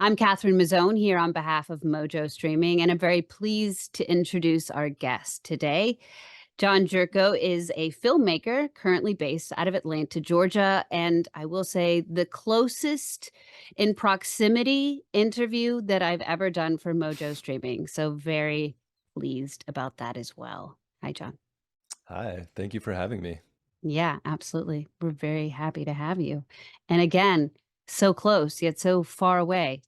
I'm Catherine Mazzone here on behalf of Mojo Streaming, and I'm very pleased to introduce our guest today. John Jurko is a filmmaker currently based out of Atlanta, Georgia, and I will say the closest in proximity interview that I've ever done for Mojo Streaming. So very pleased about that as well. Hi, John. Hi, thank you for having me. Yeah, absolutely. We're very happy to have you. And again, so close yet so far away.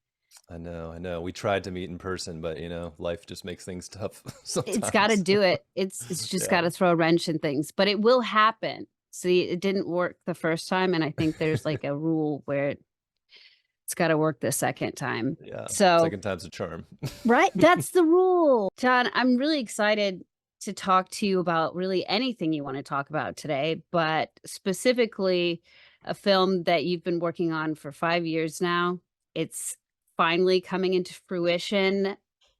I know. We tried to meet in person, but life just makes things tough It's gotta sometimes. do it. It's just Yeah. gotta throw a wrench in things, but it will happen. See, it didn't work the first time, and I think there's, like, a rule where it's gotta work the second time. Yeah. So Second time's a charm. right? That's the rule. John, I'm really excited to talk to you about really anything you wanna talk about today, but specifically a film that you've been working on for 5 years now. It's finally coming into fruition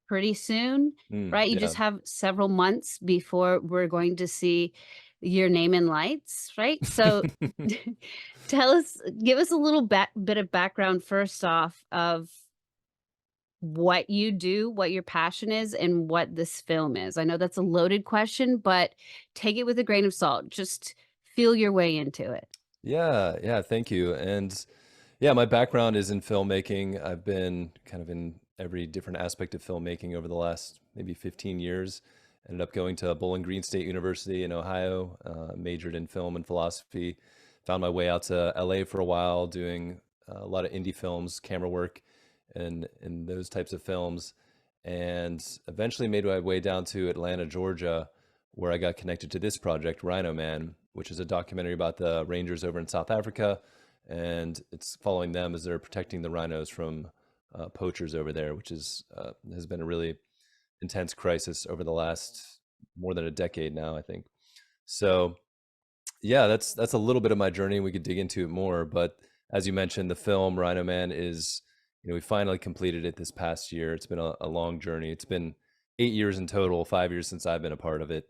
pretty soon, right? You Yeah. just have several months before we're going to see your name in lights, right? So tell us give us a little bit of background first off of what you do, what your passion is, and what this film is. I know that's a loaded question, but take it with a grain of salt. Just feel your way into it. Yeah, thank you. And yeah, my background is in filmmaking. I've been kind of in every different aspect of filmmaking over the last maybe 15 years. Ended up going to Bowling Green State University in Ohio, majored in film and philosophy. Found my way out to LA for a while, doing a lot of indie films, camera work, and those types of films. And eventually made my way down to Atlanta, Georgia, where I got connected to this project, Rhino Man, which is a documentary about the rangers over in South Africa. And it's following them as they're protecting the rhinos from poachers over there, which has been a really intense crisis over the last more than a decade now, I think. So yeah, that's a little bit of my journey. We could dig into it more, but as you mentioned, the film Rhino Man is, we finally completed it this past year. It's been a long journey. It's been 8 years in total, 5 years since I've been a part of it.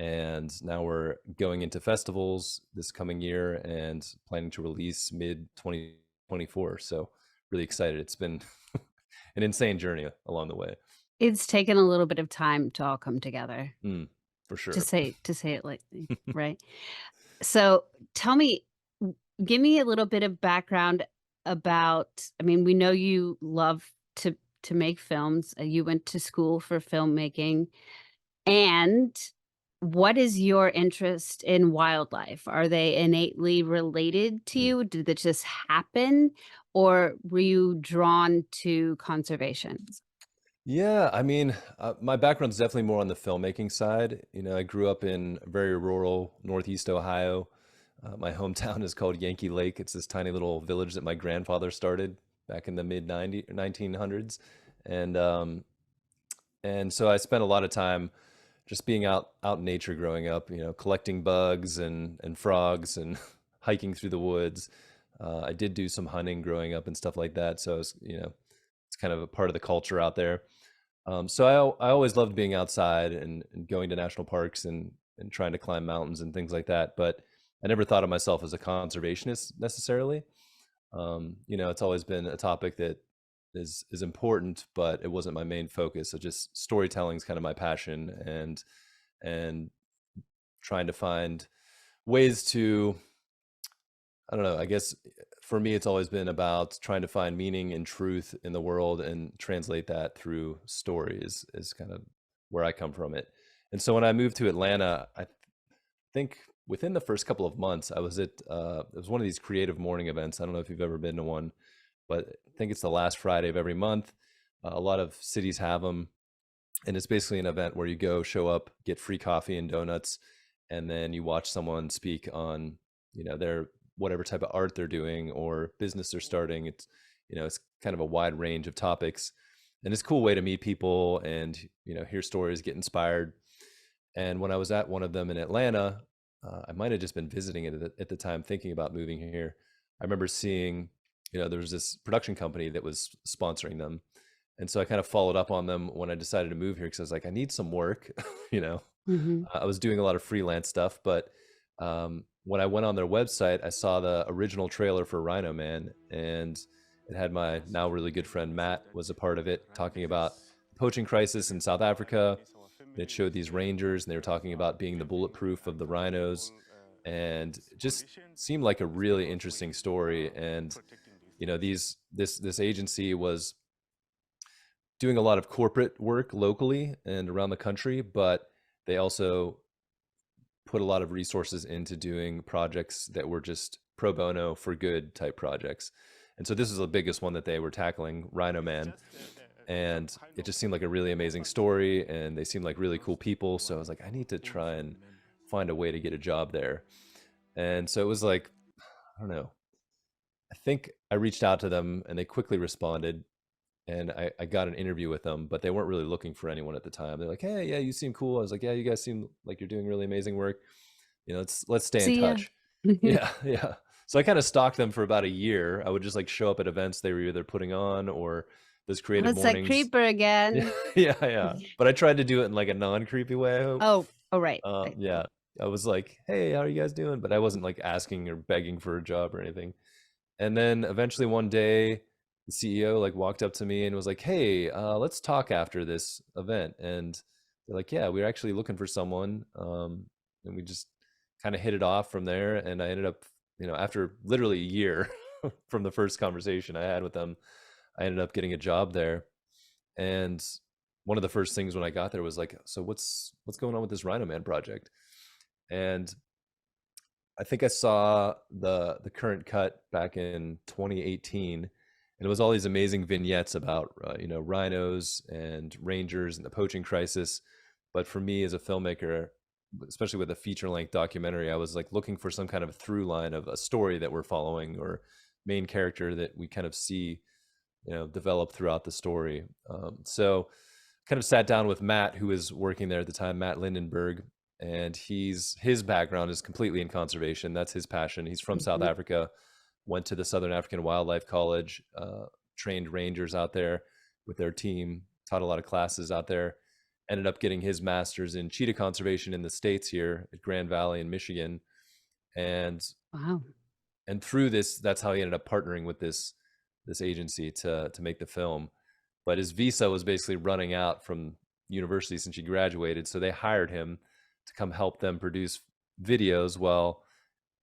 And now we're going into festivals this coming year and planning to release mid 2024. So really excited. It's been an insane journey along the way. It's taken a little bit of time to all come together, Mm, for to sure. say it lightly, right? So tell me, give me a little bit of background about, I mean, we know you love to make films. You went to school for filmmaking. And what is your interest in wildlife? Are they innately related to Mm. you? Did it just happen? Or were you drawn to conservation? Yeah, I mean, my background's definitely more on the filmmaking side. I grew up in very rural Northeast Ohio. My hometown is called Yankee Lake. It's this tiny little village that my grandfather started back in the mid 1900s. And and so I spent a lot of time just being out in nature growing up, collecting bugs and frogs and hiking through the woods. I did do some hunting growing up and stuff like that. So it's kind of a part of the culture out there. So I always loved being outside and going to national parks and trying to climb mountains and things like that. But I never thought of myself as a conservationist necessarily. It's always been a topic that is important, but it wasn't my main focus. So just storytelling is kind of my passion, and trying to find ways to, I don't know, I guess for me it's always been about trying to find meaning and truth in the world and translate that through stories is kind of where I come from it. And so when I moved to Atlanta, I think within the first couple of months, I was at it was one of these creative morning events. I don't know if you've ever been to one, but I think it's the last Friday of every month. A lot of cities have them, and it's basically an event where you go, show up, get free coffee and donuts, and then you watch someone speak on, their whatever type of art they're doing or business they're starting. It's kind of a wide range of topics, and it's a cool way to meet people and hear stories, get inspired. And when I was at one of them in Atlanta, I might have just been visiting it at the time, thinking about moving here. I remember seeing, there was this production company that was sponsoring them. And so I kind of followed up on them when I decided to move here because I was like, I need some work. you know, Mhm. I was doing a lot of freelance stuff, but when I went on their website, I saw the original trailer for Rhino Man, and It had my now really good friend Matt was a part of it, talking about the poaching crisis in South Africa. It showed these rangers, and they were talking about being the bulletproof of the rhinos, and it just seemed like a really interesting story. And this agency was doing a lot of corporate work locally and around the country, but they also put a lot of resources into doing projects that were just pro bono for good type projects. And so this is the biggest one that they were tackling, Rhino Man. And it just seemed like a really amazing story, and they seemed like really cool people. So I was like, I need to try and find a way to get a job there. And so it was like, I don't know, I think I reached out to them and they quickly responded, and I got an interview with them, but they weren't really looking for anyone at the time. They're like, hey, yeah, you seem cool. I was like, yeah, you guys seem like you're doing really amazing work. Let's stay in See ya. touch. Yeah, yeah. So I kind of stalked them for about a year. I would just like show up at events they were either putting on or those Oh, creative it's that mornings. creeper Yeah, again. yeah, yeah. But I tried to do it in like a non-creepy way, I hope. Oh, oh, right, right. Yeah. I was like, hey, how are you guys doing? But I wasn't like asking or begging for a job or anything. And then eventually one day, the CEO like walked up to me and was like, hey, let's talk after this event. And they're like, yeah, we're actually looking for someone. And we just kind of hit it off from there. And I ended up, after literally a year from the first conversation I had with them, I ended up getting a job there. And one of the first things when I got there was like, so what's going on with this Rhino Man project? And I think I saw the current cut back in 2018, and it was all these amazing vignettes about rhinos and rangers and the poaching crisis. But for me as a filmmaker, especially with a feature length documentary, I was like looking for some kind of through line of a story that we're following, or main character that we kind of see develop throughout the story. So kind of sat down with Matt, who was working there at the time, Matt Lindenberg, and his background is completely in conservation. That's his passion. He's from South Mhm. Africa, went to the Southern African Wildlife College, trained rangers out there with their team, taught a lot of classes out there, ended up getting his master's in cheetah conservation in the States here at Grand Valley in Michigan. And Wow. through this, that's how he ended up partnering with this agency to make the film. But his visa was basically running out from university since he graduated, so they hired him to come help them produce videos while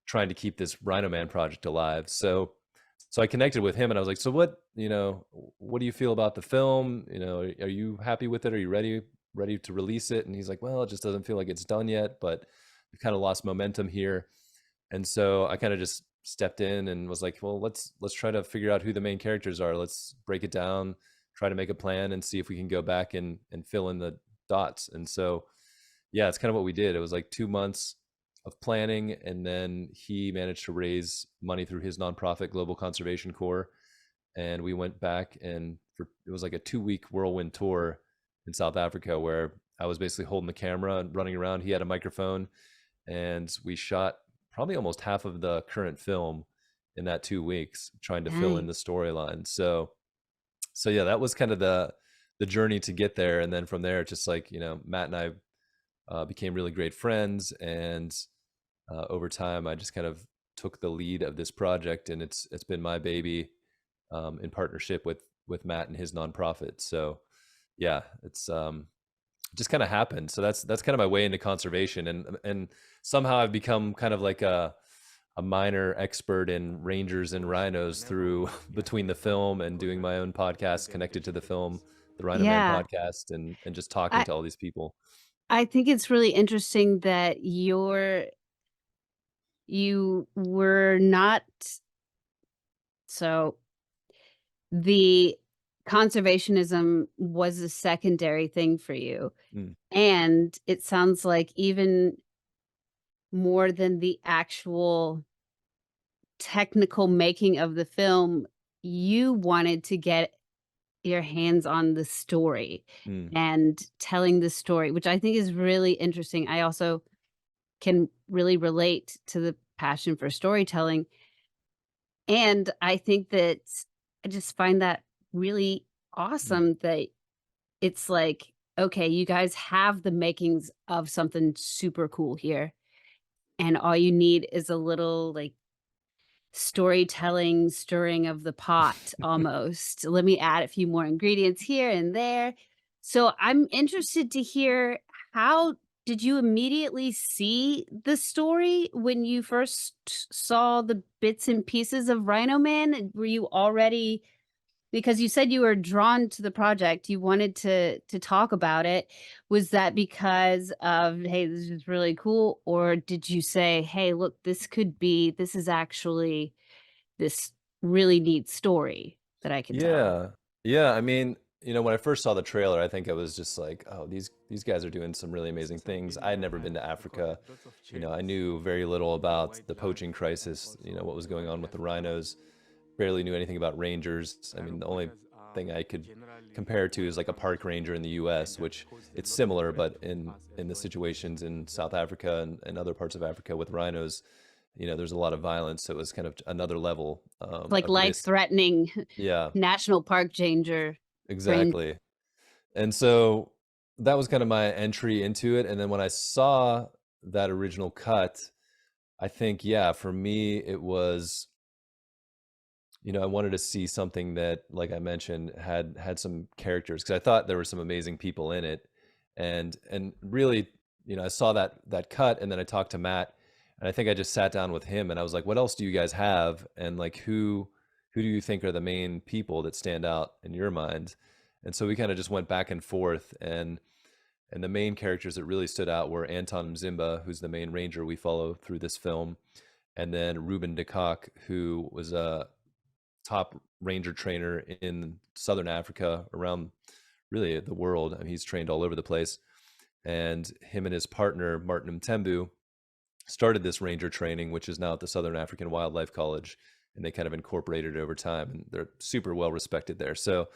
trying to keep this Rhino Man project alive. So I connected with him and I was like, so what do you feel about the film? Are you happy with it? Are you ready to release it? And he's like, well, it just doesn't feel like it's done yet, but we kind of lost momentum here. And so I kind of just stepped in and was like, well, let's try to figure out who the main characters are. Let's break it down, try to make a plan, and see if we can go back and fill in the dots. And so yeah, it's kind of what we did. It was like 2 months of planning, and then he managed to raise money through his nonprofit Global Conservation Corps, and we went back, and it was like a 2-week whirlwind tour in South Africa where I was basically holding the camera and running around. He had a microphone, and we shot probably almost half of the current film in that 2 weeks, trying to fill in Dang. the storyline. So yeah, that was kind of the journey to get there. And then from there, just like Matt and I became really great friends, and over time, I just kind of took the lead of this project, and it's been my baby, in partnership with Matt and his nonprofit. So yeah, it's just kind of happened. So that's kind of my way into conservation, and somehow I've become kind of like a minor expert in rangers and rhinos through between the film and doing my own podcast connected to the film, the Rhino Man Yeah. Podcast, and just talking I to all these people. I think it's really interesting that you were not so the conservationism was a secondary thing for you, Mm, and it sounds like even more than the actual technical making of the film, you wanted to get your hands on the story mm, and telling the story, which I think is really interesting. I also can really relate to the passion for storytelling, and I think that I just find that really mm, awesome that it's like, okay, you guys have the makings of something super cool here, and all you need is a little, like, storytelling, stirring of the pot almost. Let me add a few more ingredients here and there. So I'm interested to hear, how did you immediately see the story when you first saw the bits and pieces of Rhino Man? Were you already, because you said you were drawn to the project, you wanted to talk about it. Was that because of, "Hey, this is really cool," or did you say, "Hey, look, this is actually this really neat story that I can tell?" Yeah. Yeah, I mean, when I first saw the trailer, I think I was just like, "Oh, these guys are doing some really amazing things." I had never been to Africa. I knew very little about the poaching crisis, what was going on with the rhinos. Barely knew anything about rangers. I mean, the only thing I could compare to is like a park ranger in the US, which it's similar, but in the situations in South Africa and other parts of Africa with rhinos, there's a lot of violence. So it was kind of another level Like of risk. life-threatening Yeah, national park danger range. exactly. And so that was kind of my entry into it. And then when I saw that original cut, I think, yeah, for me, it was, I wanted to see something that, like I mentioned, had some characters, because I thought there were some amazing people in it. And really, I saw that cut, and then I talked to Matt, and I think I just sat down with him and I was like, what else do you guys have? And like, who do you think are the main people that stand out in your mind? And so we kind of just went back and forth, and the main characters that really stood out were Anton Mzimba, who's the main ranger we follow through this film, and then Ruben de Kock, who was a top ranger trainer in Southern Africa, around really the world. I mean, he's trained all over the place. And him and his partner, Martin Mthembu, started this ranger training, which is now at the Southern African Wildlife College. And they kind of incorporated it over time. And they're super well respected there. So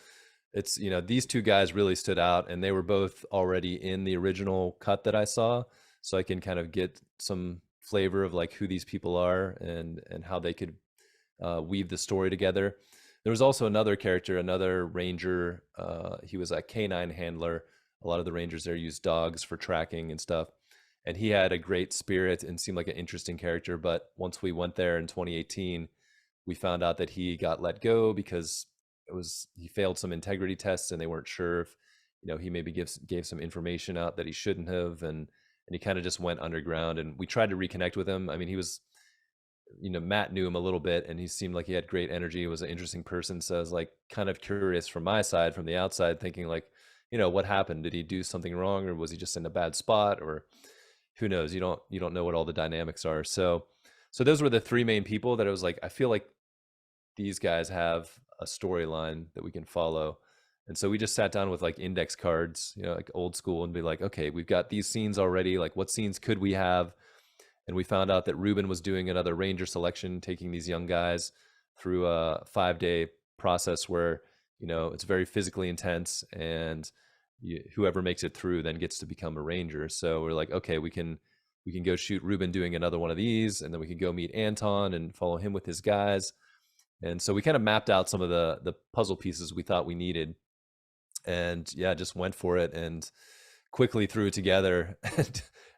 it's, these two guys really stood out, and they were both already in the original cut that I saw. So I can kind of get some flavor of like who these people are and how they could weave the story together. There was also another character, another ranger. He was a canine handler. A lot of the rangers there use dogs for tracking and stuff. And he had a great spirit and seemed like an interesting character. But once we went there in 2018, we found out that he got let go because he failed some integrity tests, and they weren't sure if he maybe gave some information out that he shouldn't have, and he kind of just went underground. And we tried to reconnect with him. I mean, he was, Matt knew him a little bit, and he seemed like he had great energy. He was an interesting person. So I was like kind of curious from my side, from the outside, thinking like, what happened? Did he do something wrong, or was he just in a bad spot, or who knows? You don't know what all the dynamics are. So those were the three main people that I was like, I feel like these guys have a storyline that we can follow. And so we just sat down with like index cards, like old school, and be like, okay, we've got these scenes already. Like, what scenes could we have? And we found out that Ruben was doing another ranger selection, taking these young guys through a 5-day process where, it's very physically intense, and whoever makes it through then gets to become a ranger. So we're like, okay, we can go shoot Ruben doing another one of these, and then we can go meet Anton and follow him with his guys. And so we kind of mapped out some of the puzzle pieces we thought we needed, and yeah, just went for it and quickly threw it together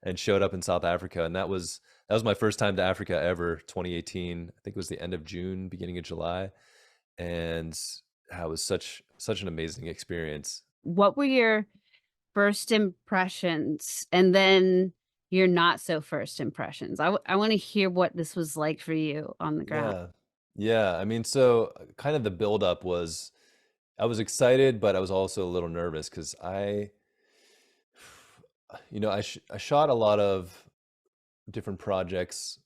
and showed up in South Africa. And that was my first time to Africa ever. 2018, I think it was the end of June, beginning of July, and it was such an amazing experience. What were your first impressions, and then your not so first impressions? I wanna hear what this was like for you on the ground. Yeah. Yeah. I mean, so kind of the buildup was, I was excited, but I was also a little nervous because I shot a lot of different projects,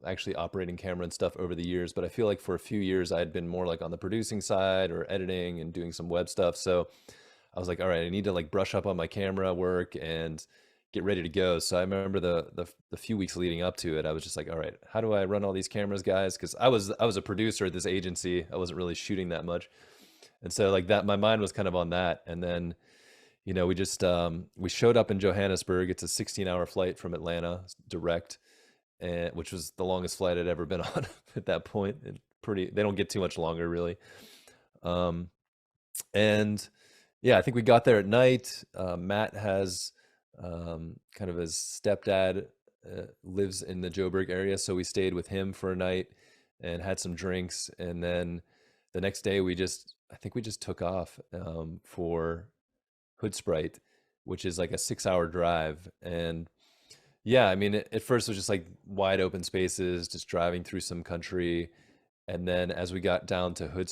actually operating camera and stuff over the years. But I feel like for a few years I had been more like on the producing side or editing and doing some web stuff. So I was like, all right, I need to like brush up on my camera work and get ready to go. So I remember the few weeks leading up to it, I was just like, all right, how do I run all these cameras, guys? Because I was a producer at this agency. I wasn't really shooting that much, and so like that, my mind was kind of on that. And then we just we showed up in Johannesburg. It's a 16-hour flight from Atlanta, direct, and which was the longest flight I'd ever been on at that point. And they don't get too much longer, really. Um, and yeah, I think we got there at night. Matt has kind of his stepdad lives in the Joburg area, so we stayed with him for a night. and had some drinks. And then the next day I think we just took off for Hood, which is like a 6 hour drive. And yeah, I mean, at first it was just like wide open spaces, just driving through some country. And then as we got down to Hood,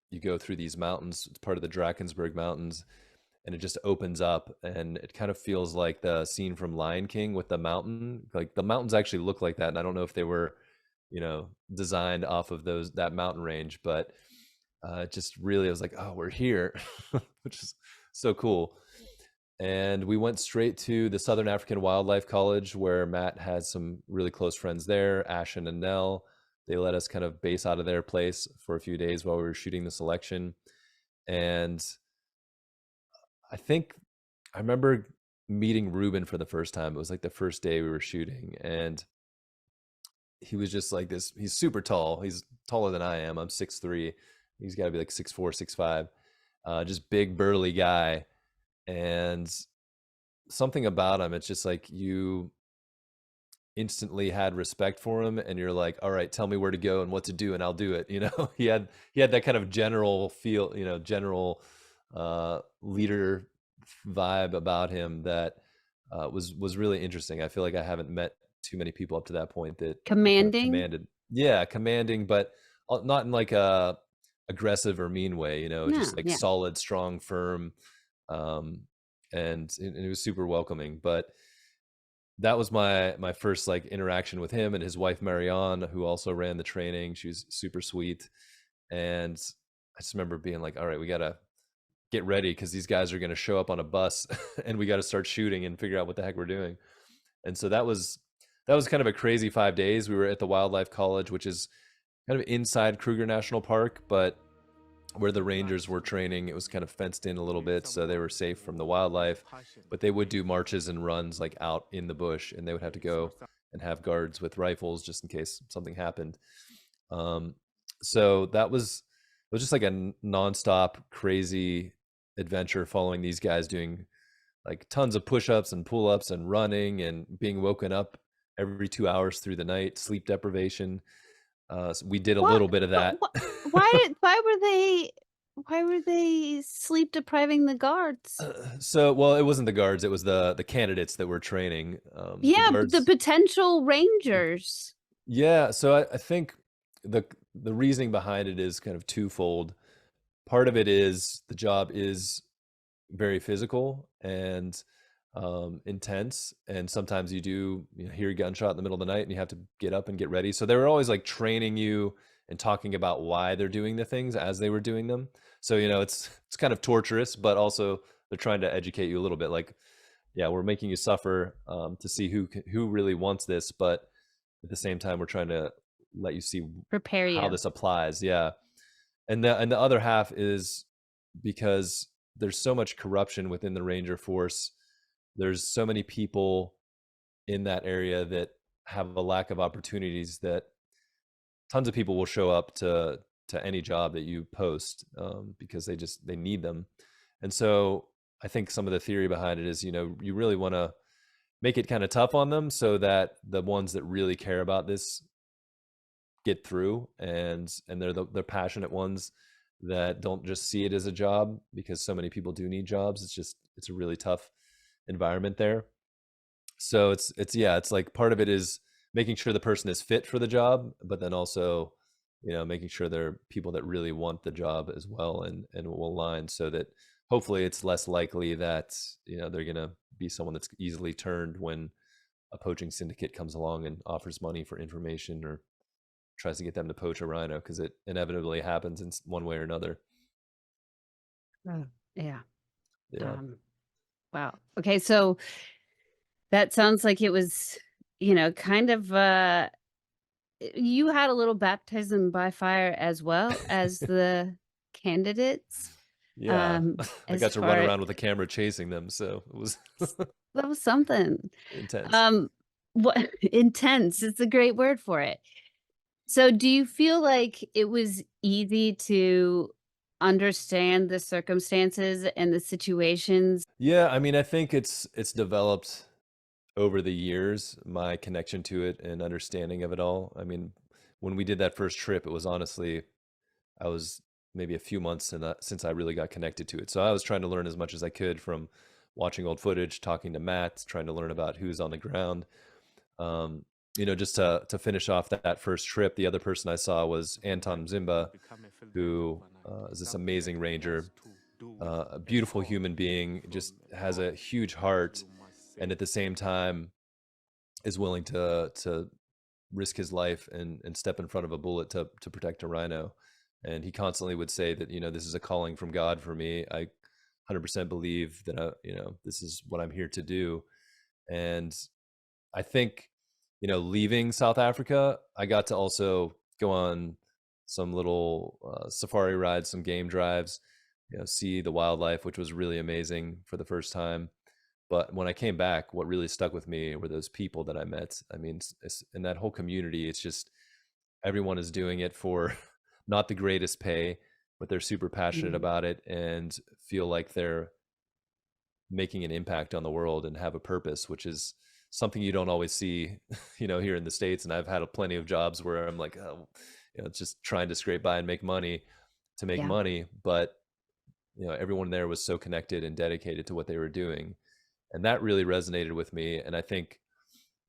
you go through these mountains. It's part of the Drakensberg Mountains, and it just opens up, and it kind of feels like the scene from Lion King with the mountain. Like the mountains actually look like that, and I don't know if they were, designed off of that mountain range, but just really, I was like, oh, we're here, which is so cool. And we went straight to the Southern African Wildlife College, where Matt has some really close friends there, Ashen and Nell. They let us kind of base out of their place for a few days while we were shooting the selection. And I think I remember meeting Ruben for the first time. It was like the first day we were shooting, and he was just like this. He's super tall. He's taller than I am. I'm 6'3". He's got to be like 6'4", 6'5". Just big burly guy. And something about him, it's just like you instantly had respect for him, and you're like, all right, tell me where to go and what to do and I'll do it. He had that kind of general feel, general leader vibe about him that was really interesting. I feel like I haven't met too many people up to that point that kind of Commanding? commanded. Yeah, commanding, but not in like a aggressive or mean way, No, just like yeah. solid, strong, firm. And it was super welcoming. But that was my first like interaction with him and his wife Marianne, who also ran the training. She was super sweet. And I just remember being like, all right, we gotta get ready because these guys are gonna show up on a bus and we gotta start shooting and figure out what the heck we're doing. And so that was kind of a crazy 5 days. We were at the Wildlife College, which is kind of inside Kruger National Park, but where the rangers were training, it was kind of fenced in a little bit, so they were safe from the wildlife. But they would do marches and runs like out in the bush, and they would have to go and have guards with rifles just in case something happened. So it was just like a nonstop crazy adventure following these guys doing like tons of push-ups and pull-ups and running and being woken up every 2 hours through the night, sleep deprivation. So we did a What? little bit of But that. why were they sleep depriving the guards? So, well, it wasn't the guards; it was the candidates that were training. The Yeah, but the guards, potential rangers. yeah. So I think the the reasoning behind it is kind of twofold. Part of it is the job is very physical and intense, and sometimes you hear a gunshot in the middle of the night and you have to get up and get ready. So they were always like training you and talking about why they're doing the things as they were doing them. So it's kind of torturous, but also they're trying to educate you a little bit. Like, yeah, we're making you suffer to see who really wants this, but at the same time, we're trying to let you see Prepare how you. this applies. Yeah, and the other half is because there's so much corruption within the ranger force. There's so many people in that area that have a lack of opportunities that tons of people will show up to any job that you post because they need them. And so I think some of the theory behind it is, you really want to make it kind of tough on them so that the ones that really care about this get through, and they're the passionate ones that don't just see it as a job, because so many people do need jobs. It's a really tough environment there. So it's like part of it is making sure the person is fit for the job, but then also making sure they're people that really want the job as well, and will align, so that hopefully it's less likely that they're going to be someone that's easily turned when a poaching syndicate comes along and offers money for information or tries to get them to poach a rhino, because it inevitably happens in one way or another. Oh, yeah. Yeah. Um, wow. Okay, so that sounds like it was, kind of you had a little baptism by fire as well as the candidates. Yeah. I As got to run far around with a camera chasing them, so it was that was something. intense. Um, what intense, it's a great word for it. So do you feel like it was easy to understand the circumstances and the situations? Yeah, I mean, I think it's developed over the years, my connection to it and understanding of it all. I mean, when we did that first trip, it was honestly, I was maybe a few months since I really got connected to it. So I was trying to learn as much as I could from watching old footage, talking to Matt, trying to learn about who's on the ground. Um, just to finish off that first trip, the other person I saw was Anton Mthembu, who is this amazing ranger, a beautiful human being, just has a huge heart, and at the same time is willing to risk his life and step in front of a bullet to protect a rhino. And he constantly would say that, this is a calling from God for me. I 100% believe that this is what I'm here to do. And I think, leaving South Africa, I got to also go on some little safari rides, some game drives, see the wildlife, which was really amazing for the first time. But when I came back, what really stuck with me were those people that I met. I mean, in that whole community, it's just everyone is doing it for not the greatest pay, but they're super passionate Mm. about it and feel like they're making an impact on the world and have a purpose, which is something you don't always see, here in the States. And I've had plenty of jobs where I'm like, oh, it's just trying to scrape by and make money to make Yeah. money. But, everyone there was so connected and dedicated to what they were doing. And that really resonated with me. And I think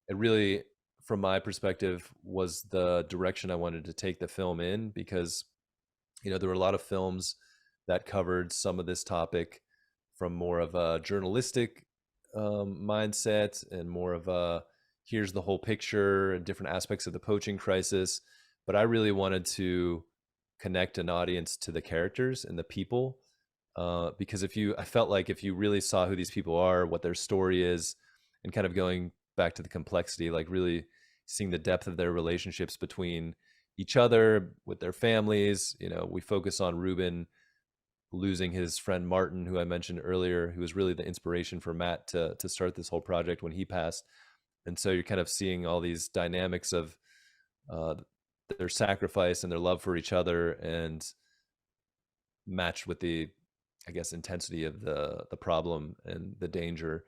it really, from my perspective, was the direction I wanted to take the film in, because there were a lot of films that covered some of this topic from more of a journalistic mindset and more of a here's the whole picture and different aspects of the poaching crisis. But I really wanted to connect an audience to the characters and the people, because I felt like if you really saw who these people are, what their story is, and kind of going back to the complexity, like really seeing the depth of their relationships between each other, with their families. We focus on Ruben losing his friend Martin, who I mentioned earlier, who was really the inspiration for Matt to start this whole project when he passed. And so you're kind of seeing all these dynamics of uh, their sacrifice and their love for each other, and matched with the, I guess, intensity of the problem and the danger.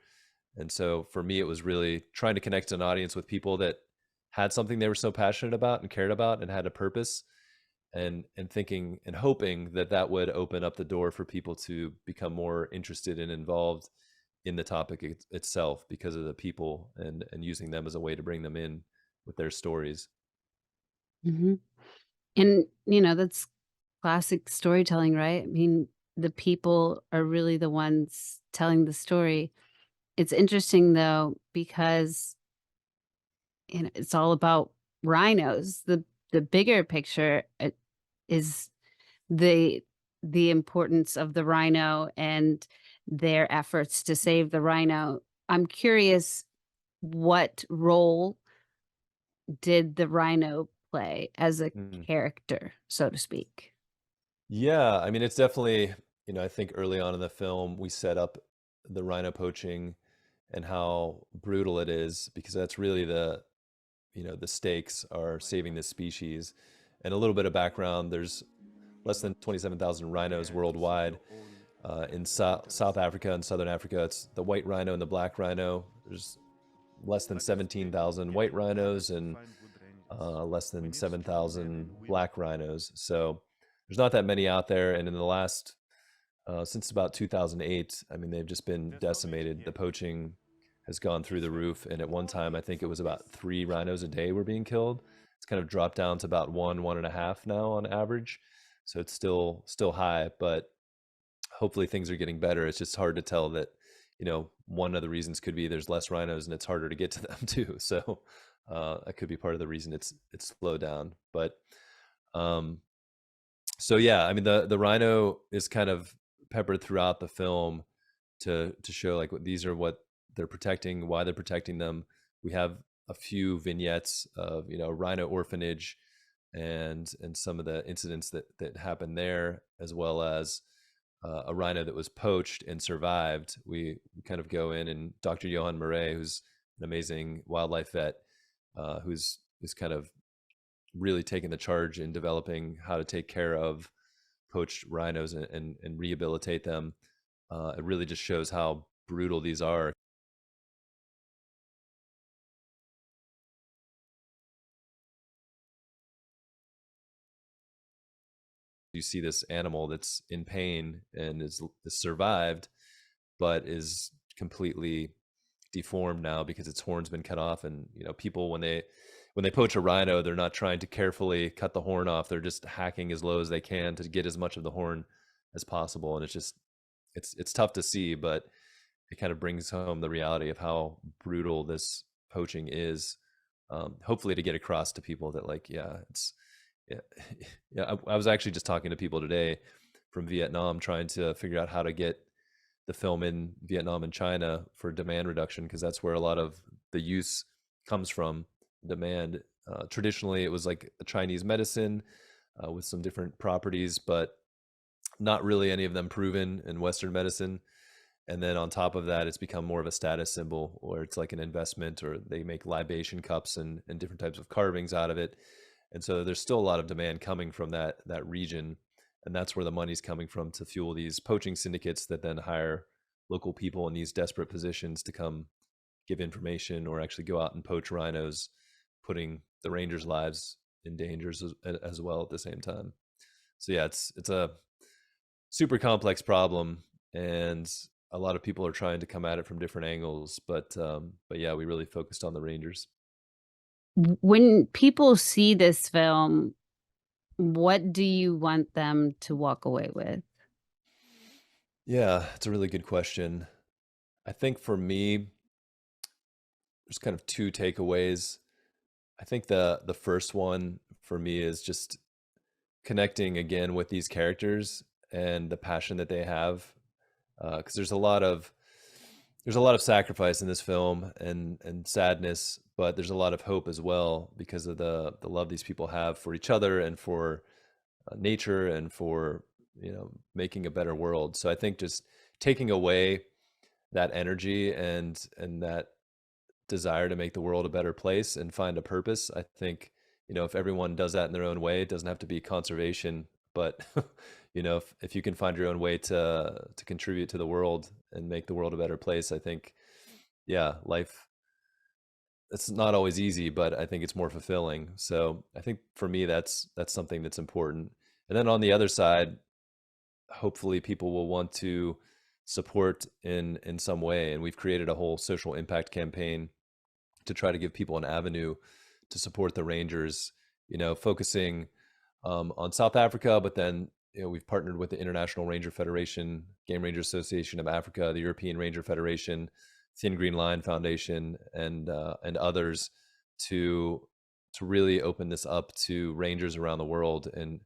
And so for me, it was really trying to connect an audience with people that had something they were so passionate about and cared about and had a purpose, and thinking and hoping that that would open up the door for people to become more interested and involved in the topic itself, because of the people, and using them as a way to bring them in with their stories. Mhm. And, that's classic storytelling, right? I mean, the people are really the ones telling the story. It's interesting though, because it's all about rhinos. The bigger picture is the the importance of the rhino and their efforts to save the rhino. I'm curious, what role did the rhino play as a Mm. character, so to speak? Yeah, I mean, it's definitely, I think early on in the film, we set up the rhino poaching and how brutal it is, because that's really the stakes are saving this species. And a little bit of background: there's less than 27,000 rhinos worldwide. In South Africa and Southern Africa, it's the white rhino and the black rhino. There's less than 17,000 white rhinos and less than 7,000 black rhinos. So there's not that many out there. And in the last, since about 2008, I mean, they've just been decimated. The poaching has gone through the roof. And at one time, I think it was about 3 rhinos a day were being killed. It's kind of dropped down to about 1.5 now on average. So it's still high, but hopefully things are getting better. It's just hard to tell that, one of the reasons could be there's less rhinos and it's harder to get to them too. So that could be part of the reason it's slowed down. But um, so yeah, I mean, the rhino is kind of peppered throughout the film to show like these are what they're protecting, why they're protecting them. We have a few vignettes of rhino orphanage and some of the incidents that happened there, as well as a rhino that was poached and survived. We kind of go in, and Dr. Johan Murray, who's an amazing wildlife vet, who's kind of really taken the charge in developing how to take care of poached rhinos and rehabilitate them. It really just shows how brutal these are. you see this animal that's in pain and is survived, but is completely deformed now because its horn's been cut off. And people, when they poach a rhino, they're not trying to carefully cut the horn off. They're just hacking as low as they can to get as much of the horn as possible. And it's tough to see, but it kind of brings home the reality of how brutal this poaching is. Hopefully to get across to people that, like, yeah, yeah. I was actually just talking to people today from Vietnam, trying to figure out how to get the film in Vietnam and China for demand reduction, because that's where a lot of the use comes from. Demand. Traditionally, it was like a Chinese medicine with some different properties, but not really any of them proven in Western medicine. And then on top of that, it's become more of a status symbol, or it's like an investment, or they make libation cups and different types of carvings out of it. And so there's still a lot of demand coming from that region. And that's where the money's coming from to fuel these poaching syndicates that then hire local people in these desperate positions to come give information or actually go out and poach rhinos, putting the rangers' lives in danger as well at the same time. So yeah, it's a super complex problem, and a lot of people are trying to come at it from different angles. But yeah, we really focused on the rangers. When people see this film, what do you want them to walk away with? Yeah, it's a really good question. I think for me, there's kind of two takeaways. I think the first one for me is just connecting again with these characters and the passion that they have, because there's a lot of sacrifice in this film and sadness, but there's a lot of hope as well because of the love these people have for each other and for nature and for making a better world. So I think just taking away that energy and that desire to make the world a better place and find a purpose. I think, if everyone does that in their own way, it doesn't have to be conservation, but if you can find your own way to contribute to the world and make the world a better place, I think, yeah, life, it's not always easy, but I think it's more fulfilling. So I think for me, that's something that's important. And then on the other side, hopefully people will want to support in some way. And we've created a whole social impact campaign to try to give people an avenue to support the rangers, focusing on South Africa, but then we've partnered with the International Ranger Federation, Game Ranger Association of Africa, the European Ranger Federation, Thin Green Line Foundation, and others to really open this up to rangers around the world, and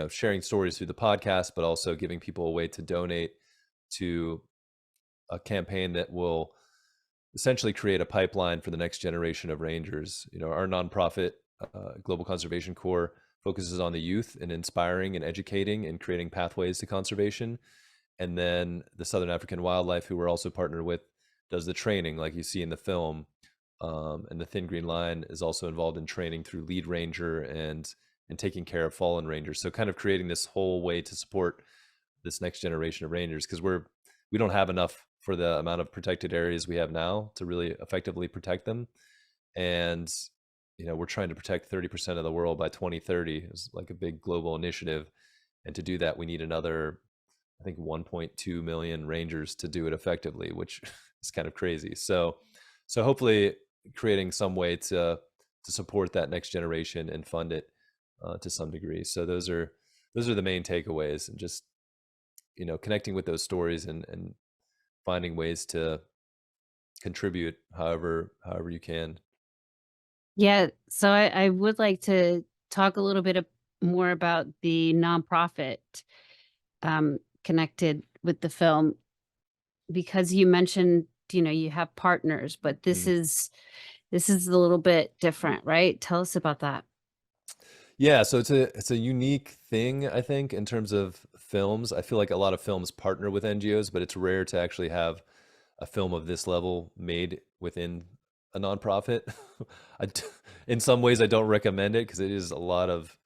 sharing stories through the podcast, but also giving people a way to donate to a campaign that will essentially create a pipeline for the next generation of rangers. Our nonprofit, Global Conservation Corps, focuses on the youth and inspiring and educating and creating pathways to conservation. And then the Southern African Wildlife, who we're also partnered with, does the training like you see in the film. And the Thin Green Line is also involved in training through lead ranger and taking care of fallen rangers. So kind of creating this whole way to support this next generation of rangers, because we don't have enough for the amount of protected areas we have now to really effectively protect them. And we're trying to protect 30% of the world by 2030. It's like a big global initiative, and to do that we need another, I think, 1.2 million rangers to do it effectively, which is kind of crazy. So hopefully creating some way to support that next generation and fund it to some degree. So those are the main takeaways, and just connecting with those stories and finding ways to contribute however you can. Yeah, so I would like to talk a little bit more about the nonprofit connected with the film, because you mentioned you have partners, but this Mm. is a little bit different, right? Tell us about that. Yeah, so it's a unique thing, I think, in terms of films. I feel like a lot of films partner with NGOs, but it's rare to actually have a film of this level made within a nonprofit. In some ways, I don't recommend it because it is a lot of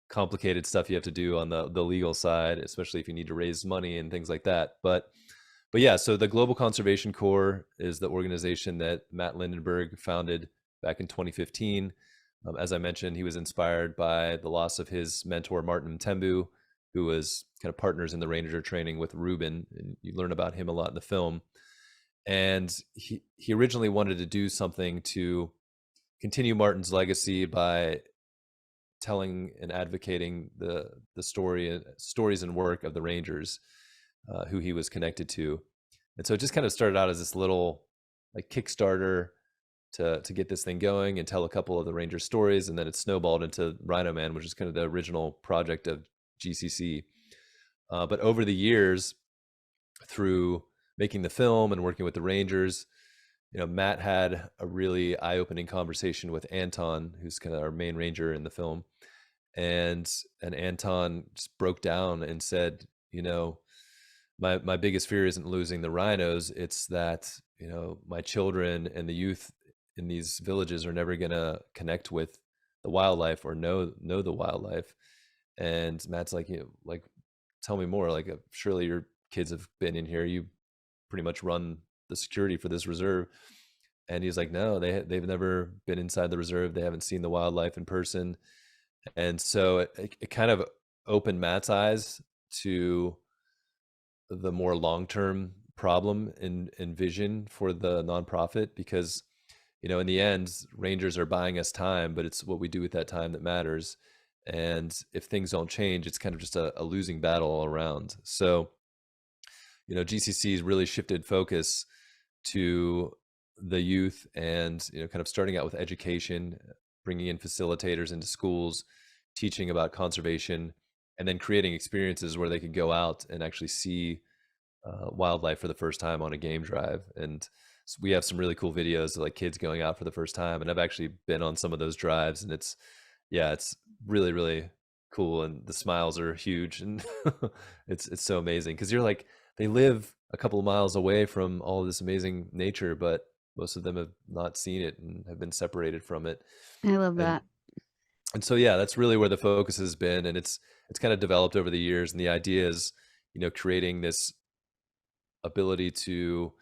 complicated stuff you have to do on the legal side, especially if you need to raise money and things like that. But yeah, so the Global Conservation Corps is the organization that Matt Lindenberg founded back in 2015. As I mentioned, he was inspired by the loss of his mentor, Martin Mthembu, who was kind of partners in the ranger training with Ruben, and you learn about him a lot in the film. And he originally wanted to do something to continue Martin's legacy by telling and advocating the stories and work of the Rangers, who he was connected to. And so it just kind of started out as this little like Kickstarter to get this thing going and tell a couple of the Ranger stories, and then it snowballed into Rhino Man, which is kind of the original project of GCC. But over the years, through making the film and working with the Rangers, Matt had a really eye-opening conversation with Anton, who's kind of our main ranger in the film, and Anton just broke down and said, my biggest fear isn't losing the rhinos. It's that my children and the youth in these villages are never gonna connect with the wildlife or know the wildlife. And Matt's like, like, tell me more. Like, surely your kids have been in here. You pretty much run the security for this reserve. And he's like, no, they've never been inside the reserve. They haven't seen the wildlife in person. And so it kind of opened Matt's eyes to the more long-term problem in vision for the nonprofit, because in the end, rangers are buying us time, but it's what we do with that time that matters. And if things don't change, it's kind of just a losing battle all around. So GCC's really shifted focus to the youth, and kind of starting out with education, bringing in facilitators into schools, teaching about conservation, and then creating experiences where they could go out and actually see wildlife for the first time on a game drive. And so we have some really cool videos of like kids going out for the first time, and I've actually been on some of those drives, and it's really, really cool, and the smiles are huge, and it's so amazing, because you're like, they live a couple of miles away from all of this amazing nature, but most of them have not seen it and have been separated from it. I love and that. and so yeah, that's really where the focus has been, and it's kind of developed over the years. And the idea is creating this ability to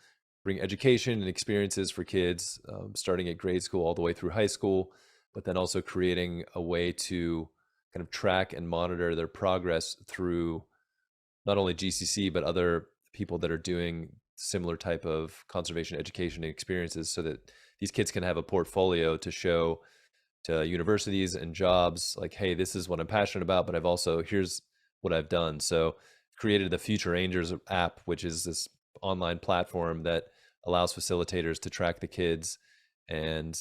bring education and experiences for kids, starting at grade school all the way through high school, but then also creating a way to kind of track and monitor their progress through not only GCC, but other people that are doing similar type of conservation education and experiences, so that these kids can have a portfolio to show to universities and jobs, like, hey, this is what I'm passionate about, but here's what I've done. So created the Future Rangers app, which is this online platform that allows facilitators to track the kids and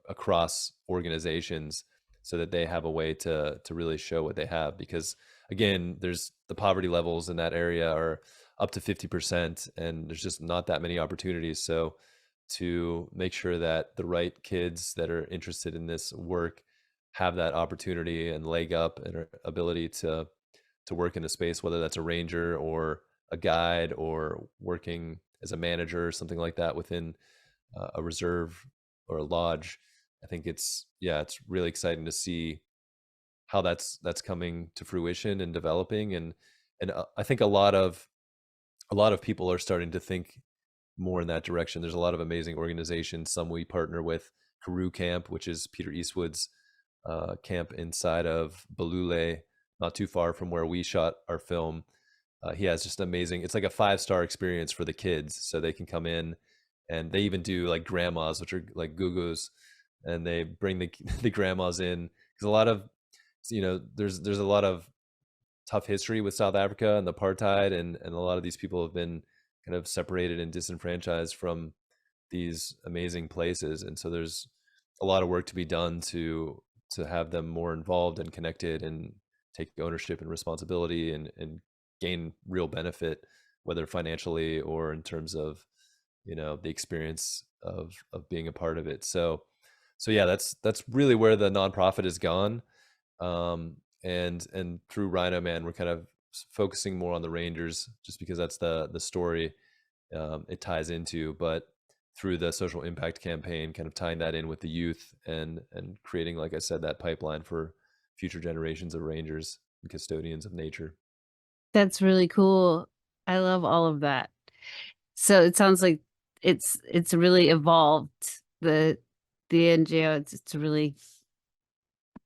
across organizations, so that they have a way to really show what they have. Because again, there's the poverty levels in that area are up to 50%, and there's just not that many opportunities. So to make sure that the right kids that are interested in this work have that opportunity and leg up and ability to work in the space, whether that's a ranger or a guide or working as a manager or something like that within a reserve or a lodge. I think it's really exciting to see how that's coming to fruition and developing. And I think a lot of people are starting to think more in that direction. There's a lot of amazing organizations. Some we partner with, Karoo Camp, which is Peter Eastwood's camp inside of Balule, not too far from where we shot our film. He has just amazing, it's like a 5-star experience for the kids, so they can come in, and they even do like grandmas, which are like gugus, and they bring the grandmas in, because a lot of there's a lot of tough history with South Africa and the apartheid, and a lot of these people have been kind of separated and disenfranchised from these amazing places. And so there's a lot of work to be done to have them more involved and connected and take ownership and responsibility, and gain real benefit, whether financially or in terms of the experience of being a part of it. So yeah, that's really where the nonprofit has gone. And through Rhino Man, we're kind of focusing more on the Rangers, just because that's the story it ties into. But through the social impact campaign, kind of tying that in with the youth, and creating, like I said, that pipeline for future generations of rangers and custodians of nature. That's really cool. I love all of that. So it sounds like it's really evolved. The NGO, it's really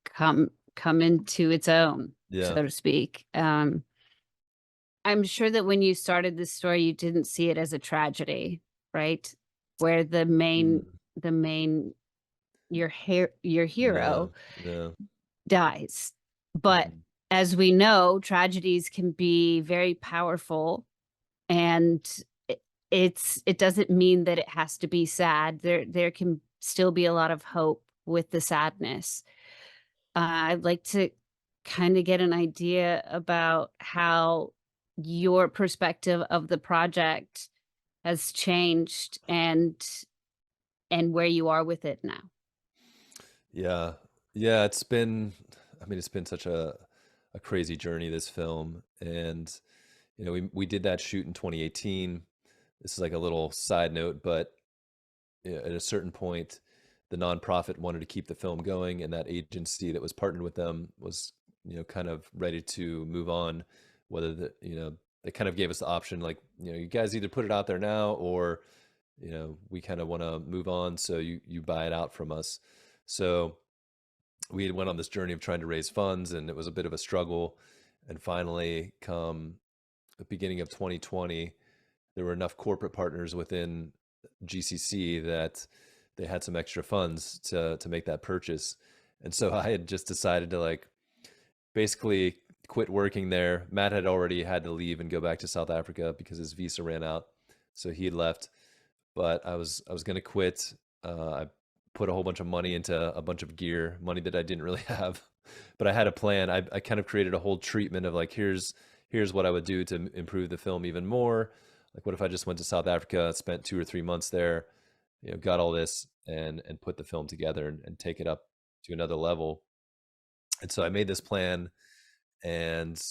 come into its own. Yeah. so to speak. I'm sure that when you started this story, you didn't see it as a tragedy, right? Where Mm. the main your Yeah. hero Yeah. dies. But Mhm. as we know, tragedies can be very powerful, and it doesn't mean that it has to be sad. There can still be a lot of hope with the sadness. I'd like to kind of get an idea about how your perspective of the project has changed and where you are with it now. Yeah. Yeah, it's been, I mean, it's been such a crazy journey, this film. And, we did that shoot in 2018. This is like a little side note, but at a certain point, the nonprofit wanted to keep the film going, and that agency that was partnered with them was, kind of ready to move on. Whether they kind of gave us the option, like, you guys either put it out there now, or we kind of want to move on, so you buy it out from us. So we went on this journey of trying to raise funds, and it was a bit of a struggle. And finally, come the beginning of 2020, there were enough corporate partners within GCC that they had some extra funds to make that purchase. And so I had just decided to, like, basically quit working there. Matt had already had to leave and go back to South Africa because his visa ran out, so he had left. But I was going to quit. I put a whole bunch of money into a bunch of gear, money that I didn't really have, but I had a plan. I kind of created a whole treatment of, like, here's what I would do to improve the film even more. Like, what if I just went to South Africa, spent 2 or 3 months there, got all this, and put the film together, and take it up to another level. And so I made this plan, and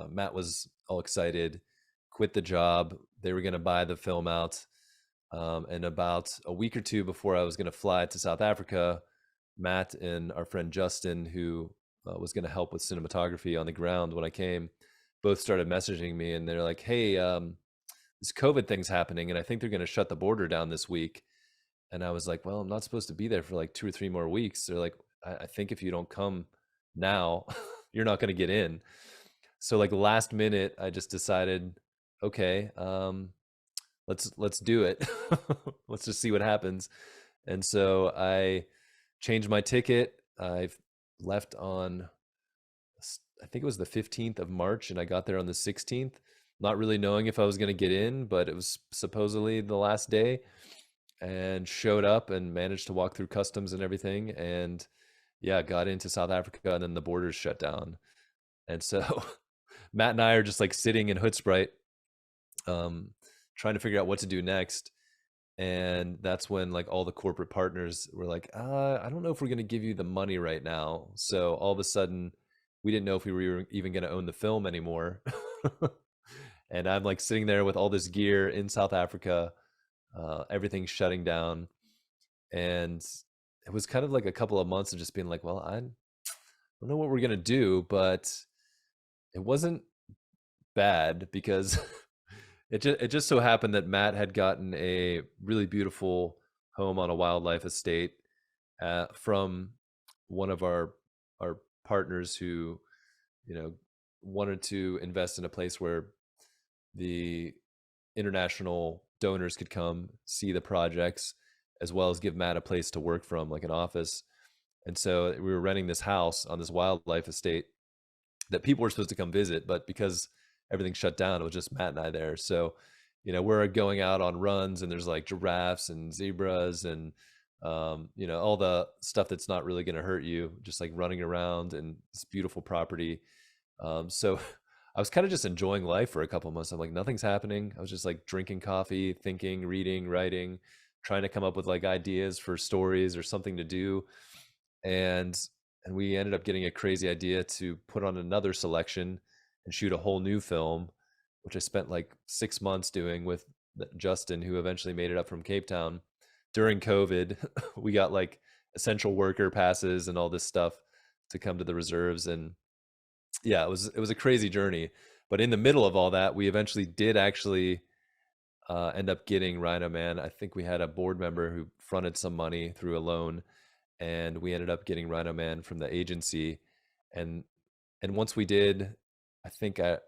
Matt was all excited, quit the job. They were going to buy the film out. And about a week or two before I was going to fly to South Africa, Matt and our friend Justin, who was going to help with cinematography on the ground when I came, both started messaging me, and they're like, "Hey, this COVID thing's happening, and I think they're going to shut the border down this week." And I was like, "Well, I'm not supposed to be there for like 2 or 3 more weeks." They're like, I think if you don't come now, you're not going to get in." So, like, last minute, I just decided, okay, let's do it. Let's just see what happens. And so I changed my ticket. I left on, I think it was the 15th of March, and I got there on the 16th, not really knowing if I was going to get in, but it was supposedly the last day, and showed up and managed to walk through customs and everything. And yeah, got into South Africa, and then the borders shut down. And so Matt and I are just like sitting in Hootspite, um, trying to figure out what to do next. And that's when, like, all the corporate partners were like, I don't know if we're going to give you the money right now. So all of a sudden, we didn't know if we were even going to own the film anymore. And I'm like sitting there with all this gear in South Africa, everything's shutting down. And it was kind of like a couple of months of just being like, well, I don't know what we're going to do. But it wasn't bad, because it just so happened that Matt had gotten a really beautiful home on a wildlife estate, from one of our partners who, you know wanted to invest in a place where the international donors could come see the projects, as well as give Matt a place to work from, like an office. And so we were renting this house on this wildlife estate that people were supposed to come visit, but because everything shut down, it was just Matt and I there. So, we're going out on runs, and there's like giraffes and zebras, and all the stuff that's not really going to hurt you, just like running around, and this beautiful property. So I was kind of just enjoying life for a couple of months. I'm like, nothing's happening. I was just like drinking coffee, thinking, reading, writing, trying to come up with like ideas for stories or something to do. And and we ended up getting a crazy idea to put on another selection and shoot a whole new film, which I spent like 6 months doing with Justin, who eventually made it up from Cape Town during COVID. We got like essential worker passes and all this stuff to come to the reserves. And yeah, it was a crazy journey. But in the middle of all that, we eventually did actually end up getting Rhino Man. I think we had a board member who fronted some money through a loan, and we ended up getting Rhino Man from the agency. And And once we did, I think I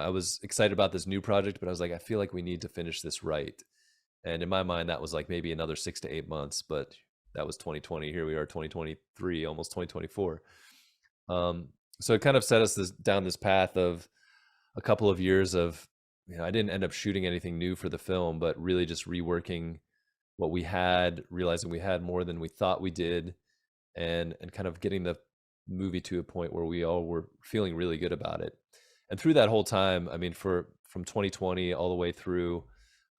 was excited about this new project, but I was like, I feel like we need to finish this right. And in my mind, that was like maybe another 6 to 8 months, but that was 2020. Here we are, 2023, almost 2024. Um, so it kind of set us down this path of a couple of years of, I didn't end up shooting anything new for the film, but really just reworking what we had, realizing we had more than we thought we did, and kind of getting the movie to a point where we all were feeling really good about it. And through that whole time, I mean, from 2020 all the way through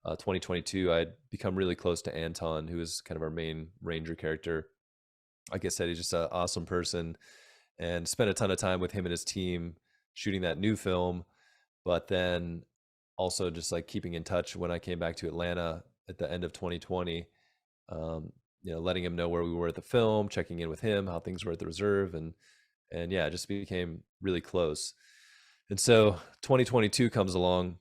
2022, I'd become really close to Anton, who is kind of our main ranger character. Like I said, he's just an awesome person, and spent a ton of time with him and his team shooting that new film. But then also just like keeping in touch when I came back to Atlanta at the end of 2020, um, letting him know where we were at the film, checking in with him, how things were at the reserve, and yeah, just became really close. And so 2022 comes along,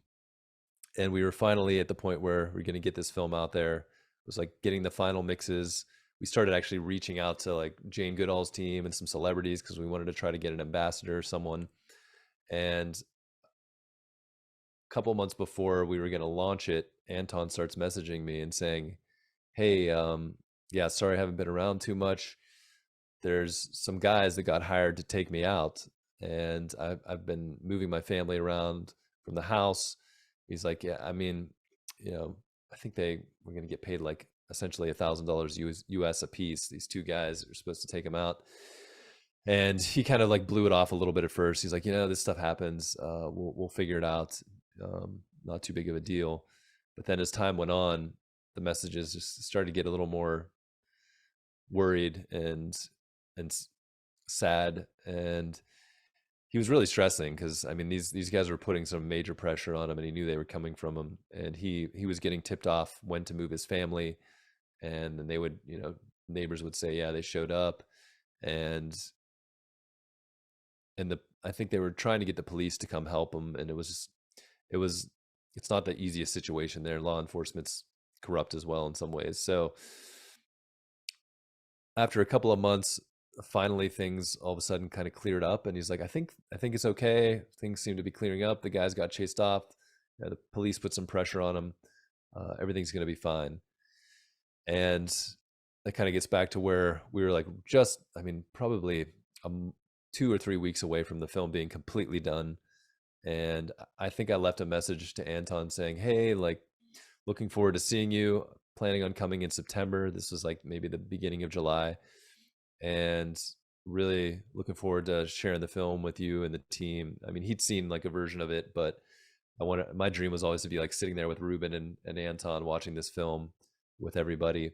and we were finally at the point where we're going to get this film out there. It was like getting the final mixes. We started actually reaching out to like Jane Goodall's team and some celebrities because we wanted to try to get an ambassador, someone. And a couple months before we were going to launch it, Anton starts messaging me and saying, "Hey, yeah, sorry I haven't been around too much. There's some guys that got hired to take me out, and I've been moving my family around from the house." He's like, "Yeah, I mean, you know, I think they were going to get paid like essentially $1,000 US a piece. These two guys are supposed to take him out." And he kind of like blew it off a little bit at first. He's like, "This stuff happens. We'll figure it out. Not too big of a deal." But then as time went on, the messages just started to get a little more worried and sad, and he was really stressing because I mean these guys were putting some major pressure on him, and he knew they were coming from him, and he was getting tipped off when to move his family, and then they would neighbors would say, yeah, they showed up, and the I think they were trying to get the police to come help him, and it was it's not the easiest situation there. Law enforcement's corrupt as well in some ways. So after a couple of months, finally things all of a sudden kind of cleared up, and he's like, I think it's okay. Things seem to be clearing up. The guys got chased off. The police put some pressure on him. Everything's going to be fine. And that kind of gets back to where we were like, just, I mean, probably 2 or 3 weeks away from the film being completely done. And I think I left a message to Anton saying, "Hey, like, looking forward to seeing you. Planning on coming in September." This was like maybe the beginning of July. And really looking forward to sharing the film with you and the team. I mean, he'd seen like a version of it, but my dream was always to be like sitting there with Ruben and Anton watching this film with everybody.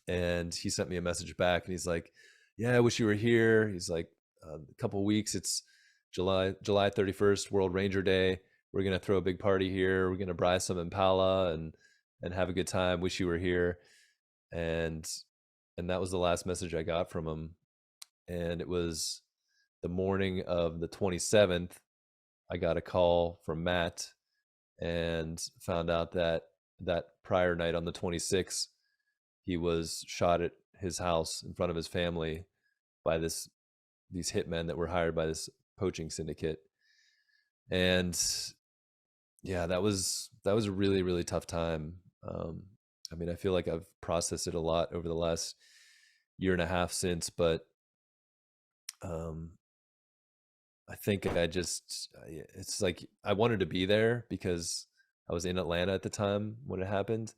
And he sent me a message back, and he's like, "Yeah, I wish you were here." He's like, "A couple weeks, it's July 31st, World Ranger Day. We're gonna throw a big party here. We're gonna buy some Impala and have a good time. Wish you were here." And that was the last message I got from him. And it was the morning of the 27th. I got a call from Matt and found out that prior night on the 26th, he was shot at his house in front of his family by these hitmen that were hired by this poaching syndicate. And yeah, that was a really, really tough time. I mean, I feel like I've processed it a lot over the last year and a half since, but um, I think it's like I wanted to be there because I was in Atlanta at the time when it happened,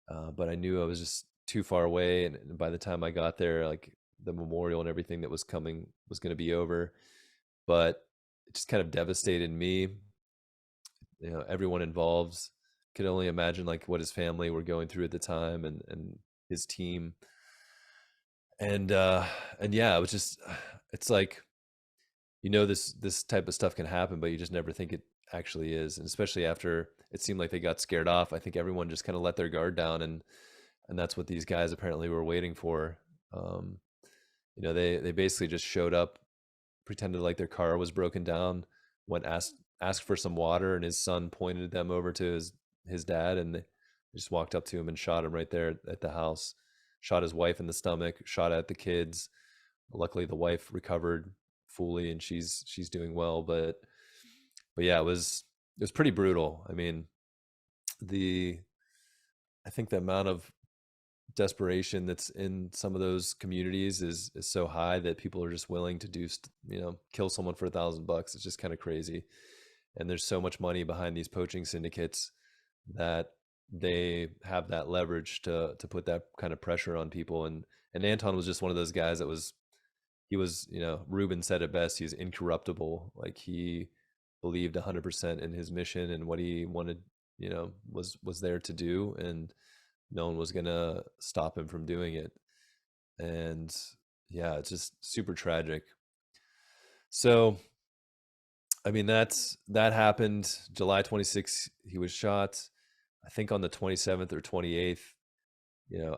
but I knew I was just too far away, and by the time I got there, like the memorial and everything that was coming was going to be over. But it just kind of devastated me. Everyone involved could only imagine like what his family were going through at the time, and his team. And yeah, it was just, it's like, this type of stuff can happen, but you just never think it actually is. And especially after it seemed like they got scared off, I think everyone just kind of let their guard down, and that's what these guys apparently were waiting for. um they basically just showed up, pretended like their car was broken down, went asked for some water, and his son pointed them over to his dad, and they just walked up to him and shot him right there at the house. Shot his wife in the stomach, shot at the kids. Luckily the wife recovered fully, and she's doing well. But yeah, it was pretty brutal. I mean, the I think the amount of desperation that's in some of those communities is so high that people are just willing to kill someone for $1,000. It's just kind of crazy. And there's so much money behind these poaching syndicates that they have that leverage to put that kind of pressure on people. And Anton was just one of those guys that he was, Ruben said it best, he's incorruptible. Like, he believed 100% in his mission and what he wanted, was there to do, and no one was gonna stop him from doing it. And yeah, it's just super tragic. So I mean, that happened July 26th. He was shot. I think on the 27th or 28th.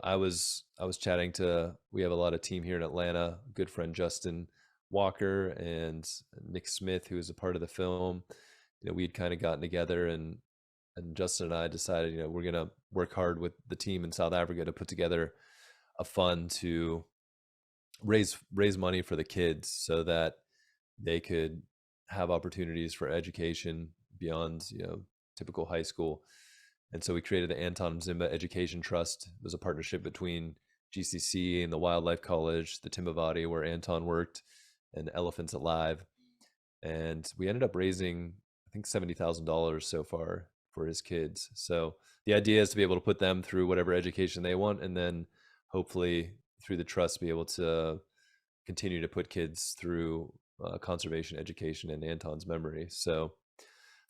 I was chatting to, we have a lot of team here in Atlanta, good friend Justin Walker and Nick Smith, who was a part of the film. We'd kind of gotten together, and Justin and I decided, we're gonna work hard with the team in South Africa to put together a fund to raise money for the kids so that they could have opportunities for education beyond typical high school. And so we created the Anton Mthembu Education Trust. It was a partnership between GCC and the Wildlife College, the Timbavati where Anton worked, and Elephants Alive. And we ended up raising, I think, $70,000 so far for his kids. So the idea is to be able to put them through whatever education they want, and then hopefully through the trust be able to continue to put kids through conservation education in Anton's memory. So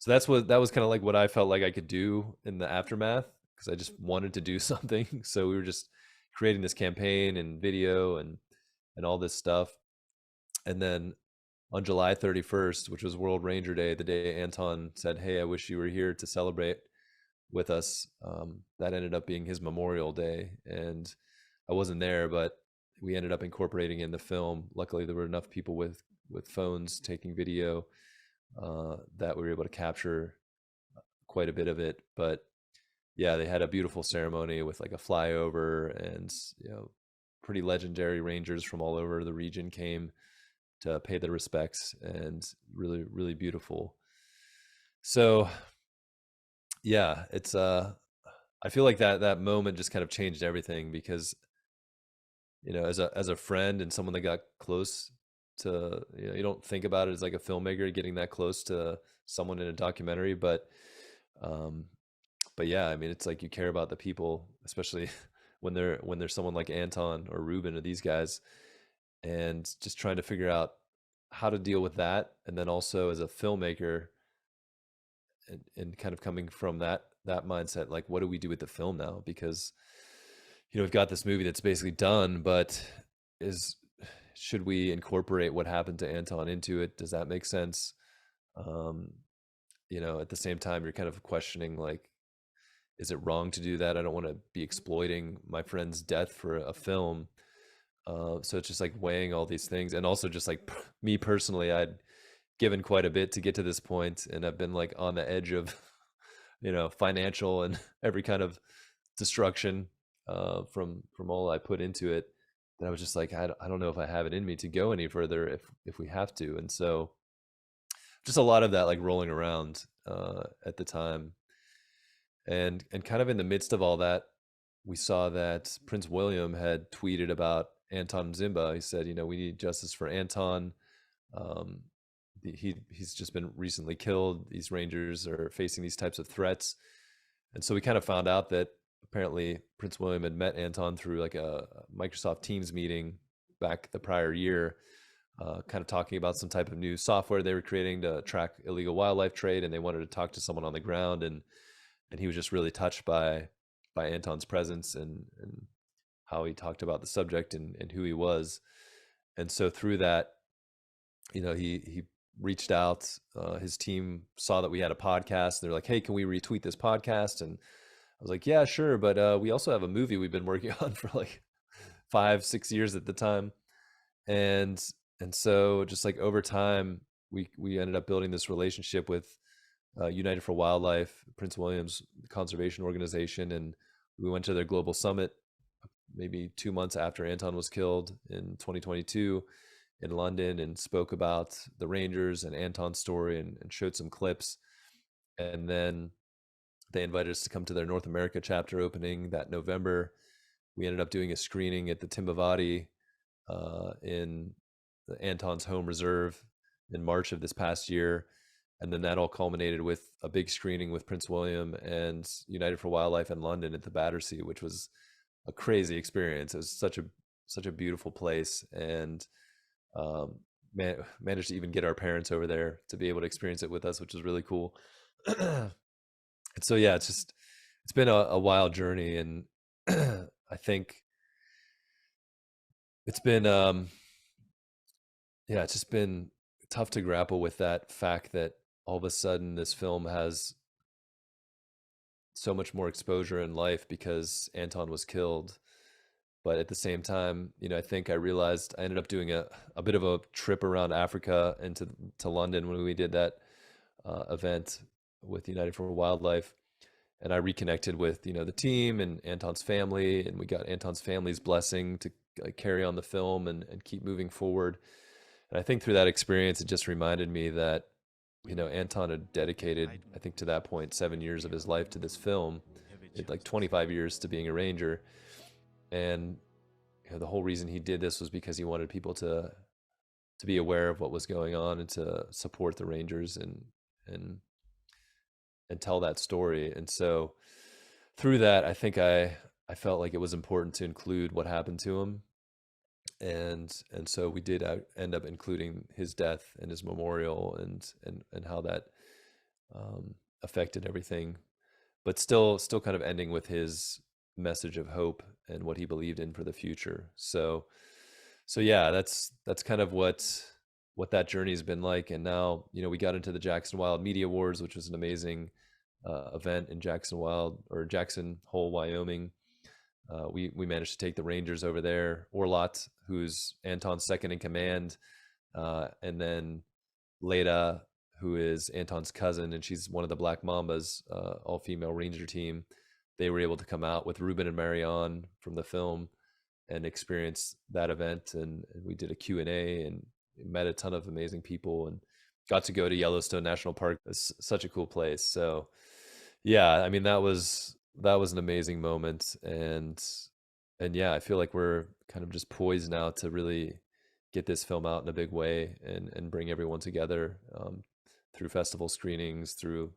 that was kind of like what I felt like I could do in the aftermath, because I just wanted to do something. So we were just creating this campaign and video and all this stuff. And then on July 31st, which was World Ranger Day, the day Anton said, "Hey, I wish you were here to celebrate with us," that ended up being his Memorial Day. And I wasn't there, but we ended up incorporating in the film. Luckily, there were enough people with phones taking video that we were able to capture quite a bit of it. But yeah, they had a beautiful ceremony with like a flyover, and pretty legendary rangers from all over the region came to pay their respects, and really, really beautiful. So yeah, it's I feel like that moment just kind of changed everything, because as a friend and someone that got close to, you don't think about it as like a filmmaker getting that close to someone in a documentary, um but yeah, I mean, it's like you care about the people, especially when there's someone like Anton or Ruben or these guys, and just trying to figure out how to deal with that. And then also as a filmmaker, and kind of coming from that mindset, like, what do we do with the film now? Because we've got this movie that's basically done, but should we incorporate what happened to Anton into it? Does that make sense? At the same time, you're kind of questioning, like, is it wrong to do that? I don't want to be exploiting my friend's death for a film. So it's just like weighing all these things. And also just like me personally, I'd given quite a bit to get to this point, and I've been like on the edge of, financial and every kind of destruction from all I put into it. That I was just like, I don't know if I have it in me to go any further if we have to. And so just a lot of that like rolling around at the time. And kind of in the midst of all that, we saw that Prince William had tweeted about Anton Mthembu. He said, we need justice for Anton. He's just been recently killed. These rangers are facing these types of threats. And so we kind of found out that apparently Prince William had met Anton through like a Microsoft Teams meeting back the prior year, kind of talking about some type of new software they were creating to track illegal wildlife trade. And they wanted to talk to someone on the ground. And he was just really touched by Anton's presence and how he talked about the subject and who he was. And so through that, he reached out. His team saw that we had a podcast. They're like, "Hey, can we retweet this podcast?" And I was like, "Yeah, sure." But we also have a movie we've been working on for like 5-6 years at the time. And so just like over time, we ended up building this relationship with United for Wildlife, Prince William's conservation organization. And we went to their global summit maybe 2 months after Anton was killed in 2022. in London and spoke about the Rangers and Anton's story and showed some clips. And then they invited us to come to their North America chapter opening that November. We ended up doing a screening at the Timbavati in Anton's home reserve in March of this past year. And then that all culminated with a big screening with Prince William and United for Wildlife in London at the Battersea, which was a crazy experience. It was such a beautiful place, and managed to even get our parents over there to be able to experience it with us, which is really cool. And so yeah, it's been a wild journey, and I think it's been yeah, it's just been tough to grapple with that fact that all of a sudden this film has so much more exposure in life because Anton was killed. But at the same time, I think I realized I ended up doing a bit of a trip around Africa and to London when we did that event with United for Wildlife. And I reconnected with, the team and Anton's family, and we got Anton's family's blessing to carry on the film and keep moving forward. And I think through that experience, it just reminded me that, Anton had dedicated, I think to that point, 7 years of his life to this film, like 25 years to being a ranger. And the whole reason he did this was because he wanted people to be aware of what was going on and to support the Rangers and and tell that story. And so through that, I think I felt like it was important to include what happened to him, and so we did end up including his death and his memorial and how that affected everything, but still kind of ending with his message of hope and what he believed in for the future. So yeah, that's kind of what that journey's been like. And now, we got into the Jackson Wild Media Awards, which was an amazing event in Jackson Hole, Wyoming. We managed to take the Rangers over there. Orlot, who's Anton's second in command, and then Leda, who is Anton's cousin, and she's one of the Black Mambas, all-female Ranger team. They were able to come out with Ruben and Marianne from the film and experience that event, and we did a Q&A and met a ton of amazing people and got to go to Yellowstone National Park. It's such a cool place. So yeah, I mean, that was an amazing moment, and yeah, I feel like we're kind of just poised now to really get this film out in a big way and bring everyone together through festival screenings, through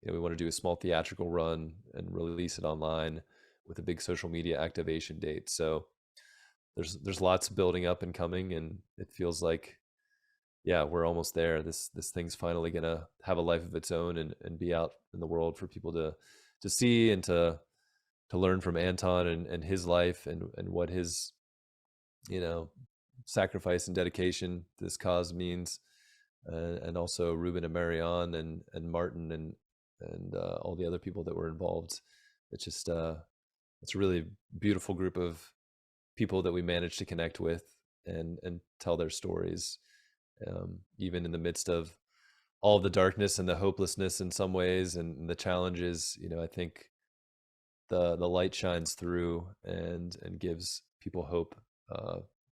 we want to do a small theatrical run and release it online with a big social media activation date. So there's lots building up and coming, and it feels like, yeah, we're almost there. This thing's finally gonna have a life of its own and be out in the world for people to see and to learn from Anton and his life and what his sacrifice and dedication to this cause means, and also Ruben and Marianne and Martin and all the other people that were involved. It's just it's a really beautiful group of people that we managed to connect with and tell their stories, even in the midst of all of the darkness and the hopelessness in some ways and the challenges. I think the light shines through and gives people hope,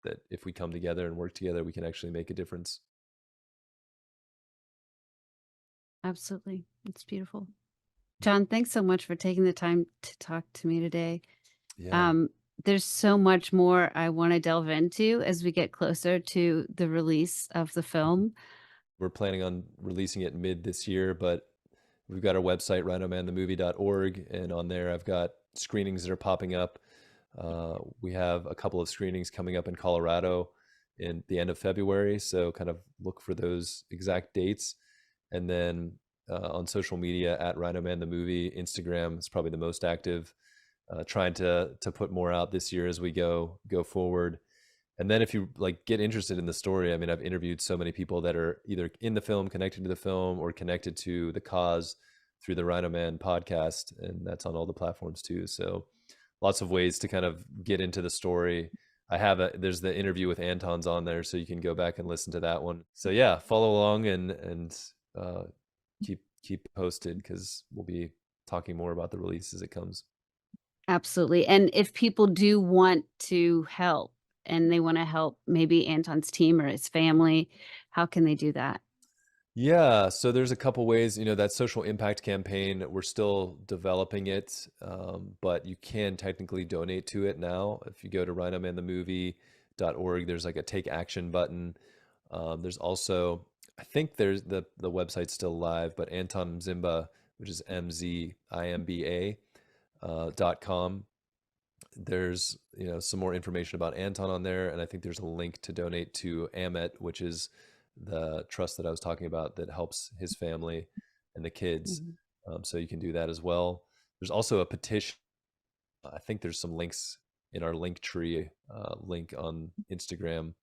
that if we come together and work together, we can actually make a difference. Absolutely. It's beautiful. John, thanks so much for taking the time to talk to me today. Yeah, Um, there's so much more I want to delve into as we get closer to the release of the film. we're planning on releasing it mid this year, but we've got our website, rhinomanthemovie.org, and on there I've got screenings that are popping up. We have a couple of screenings coming up in Colorado in the end of February, so kind of look for those exact dates. And then on social media at Rhino Man the Movie, Instagram is probably the most active. Trying to put more out this year as we go forward. And then if you get interested in the story, I mean, I've interviewed so many people that are either in the film, connected to the film, or connected to the cause through the Rhino Man podcast, and that's on all the platforms too. So lots of ways to kind of get into the story. There's the interview with Anton's on there, so you can go back and listen to that one. So yeah, follow along and keep posted, because we'll be talking more about the release as it comes. Absolutely. And if people do want to help, and they want to help maybe Anton's team or his family, how can they do that? Yeah, so there's a couple ways, that social impact campaign, we're still developing it, but you can technically donate to it now. If you go to rhinomanthemovie.org, there's like a take action button. There's also, I think there's the website's still live, but Anton Mthembu, which is MZIMBA, .com. There's, some more information about Anton on there, and I think there's a link to donate to Amet, which is the trust that I was talking about that helps his family and the kids. Mhm. So you can do that as well. There's also a petition. I think there's some links in our link tree link on Instagram,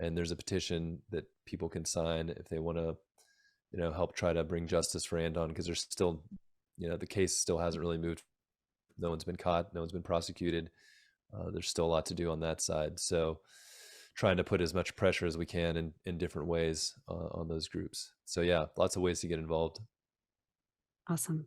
and there's a petition that people can sign if they want to, help try to bring justice for Anton, because there's still, the case still hasn't really moved. No one's been caught. No one's been prosecuted. There's still a lot to do on that side. So trying to put as much pressure as we can in different ways on those groups. So yeah, lots of ways to get involved. Awesome.